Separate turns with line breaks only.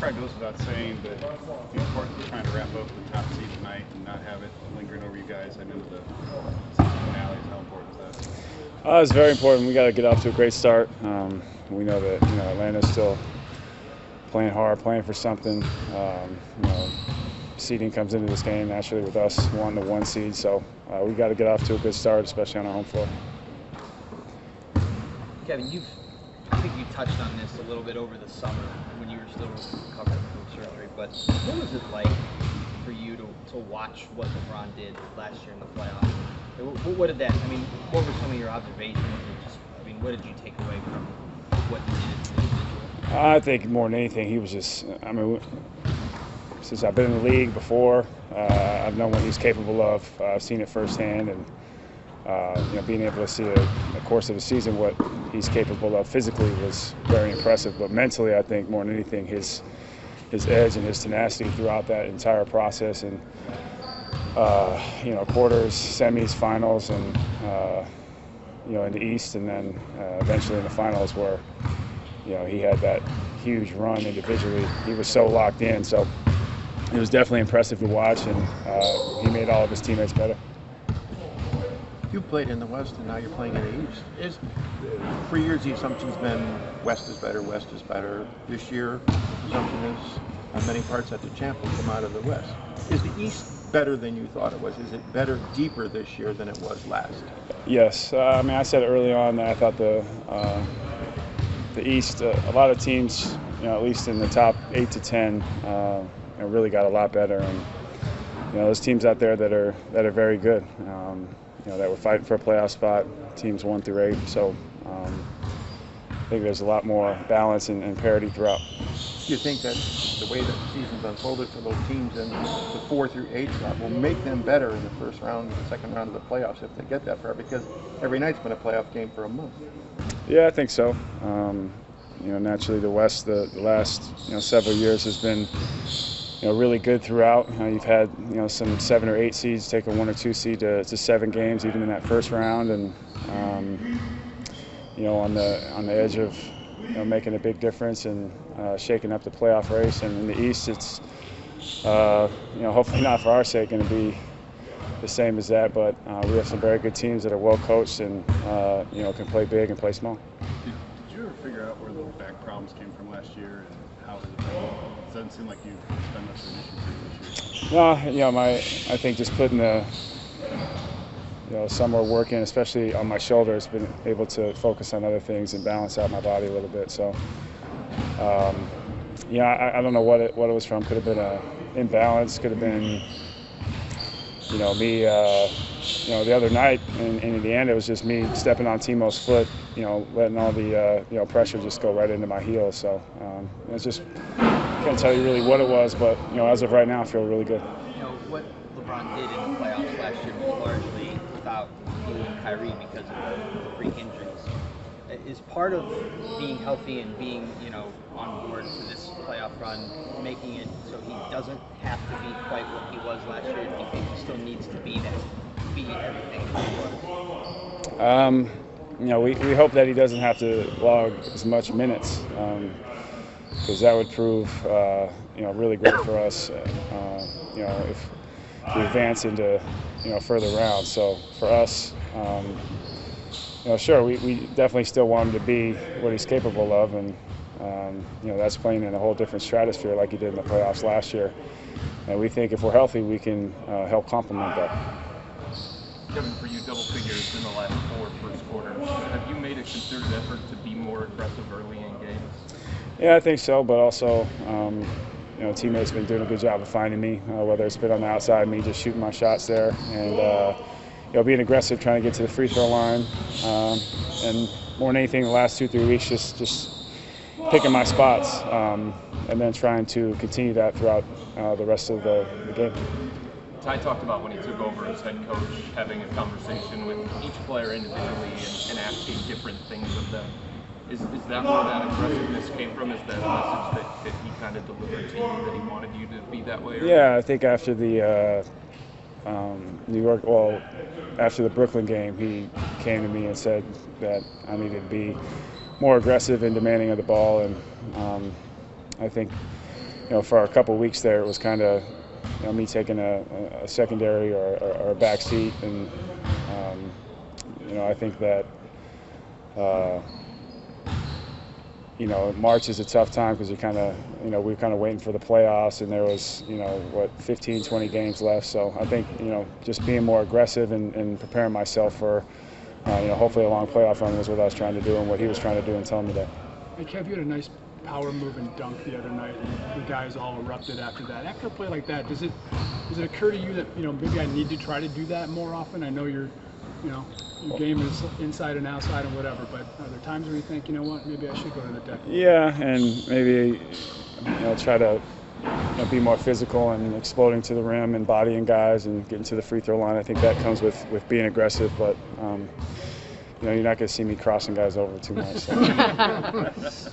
probably goes without saying, but the importance of trying to wrap up the top seed tonight and not have it lingering over you guys into the season finale. How important is that?
It's very important. We got to get off to a great start. We know that Atlanta's still playing hard, playing for something. Seeding comes into this game naturally with us wanting the 1 seed, so we got to get off to a good start, especially on our home floor.
Kevin, I think you touched on this a little bit over the summer when you were still recovering from surgery, but what was it like for you to watch what LeBron did last year in the playoffs? What did that, what were some of your observations? What did you take away from what he did as an individual?
I think more than anything, he was just, since I've been in the league before, I've known what he's capable of. I've seen it firsthand, and being able to see the course of the season what he's capable of physically was very impressive. But mentally, I think more than anything, his edge and his tenacity throughout that entire process, and quarters, semis, finals, and in the East, and then eventually in the finals where he had that huge run individually. He was so locked in, so it was definitely impressive to watch, and he made all of his teammates better.
You played in the West, and now you're playing in the East. For years, the assumption's been West is better, West is better. This year, the assumption is on many parts that the champ will come out of the West. Is the East better than you thought it was? Is it better, deeper this year than it was last?
Yes. I said early on that I thought the East, a lot of teams, at least in the top 8 to 10, really got a lot better, and those teams out there that are very good, that were fighting for a playoff spot, teams 1 through 8. So I think there's a lot more balance and parity throughout.
Do you think that the way that the season's unfolded for those teams in the 4 through 8 slot will make them better in the first round and the second round of the playoffs if they get that far? Because every night's been a playoff game for a month.
Yeah, I think so. Naturally the West, the last several years has been really good throughout. You've had some 7 or 8 seeds take a 1 or 2 seed to 7 games even in that first round, and on the edge of making a big difference and shaking up the playoff race. And in the East, it's hopefully not for our sake going to be the same as that, but we have some very good teams that are well coached and can play big and play small.
Did you ever figure out where the back problems came from last year and how it doesn't seem like you've been much of an issue for this year?
No, I think just putting the summer work in, especially on my shoulders, been able to focus on other things and balance out my body a little bit. So, I don't know what it was from. Could have been an imbalance. Could have been, me. The other night in the end, it was just me stepping on Timo's foot. Letting all the pressure just go right into my heels. So it's just can't tell you really what it was, but as of right now, I feel really good.
What LeBron did in the playoffs last year was largely without you and Kyrie because of the freak injuries. Is part of being healthy and being, on board for this playoff run, making it so he doesn't have to be quite what he was last year? Do you think he still needs to be everything he was?
We hope that he doesn't have to log as much minutes, because that would prove, really great for us, if we advance into, further rounds. So for us, sure, we definitely still want him to be what he's capable of, and that's playing in a whole different stratosphere like he did in the playoffs last year. And we think if we're healthy, we can help complement that.
Kevin, for you, double figures in the last 4 first quarters. Have you made a concerted effort to be more aggressive early in games?
Yeah, I think so, but also, teammates have been doing a good job of finding me, whether it's been on the outside, me just shooting my shots there, and being aggressive, trying to get to the free throw line, and more than anything, the last 2-3 weeks, just picking my spots, and then trying to continue that throughout the rest of the game.
Ty talked about when he took over as head coach, having a conversation with each player individually and asking different things of them. Is that where that aggressiveness came from? Is that a message that he kind of delivered to you, that he wanted you to be that way? Or?
Yeah, I think after the after the Brooklyn game, he came to me and said that I needed to be more aggressive and demanding of the ball, and I think for a couple weeks there, it was kind of me taking a secondary or a back seat, and I think that March is a tough time because we're kind of waiting for the playoffs, and there was 15, 20 games left. So I think just being more aggressive and preparing myself for hopefully a long playoff run was what I was trying to do and what he was trying to do and tell me that.
Hey Kev, you had a nice power move and dunk the other night, and the guys all erupted after that. After a play like that, does it occur to you that maybe I need to try to do that more often? I know your game is inside and outside and whatever, but are there times where you think, maybe I should go to the deck?
Yeah, and maybe try to be more physical and exploding to the rim and bodying guys and getting to the free throw line. I think that comes with being aggressive, but you're not going to see me crossing guys over too much. So.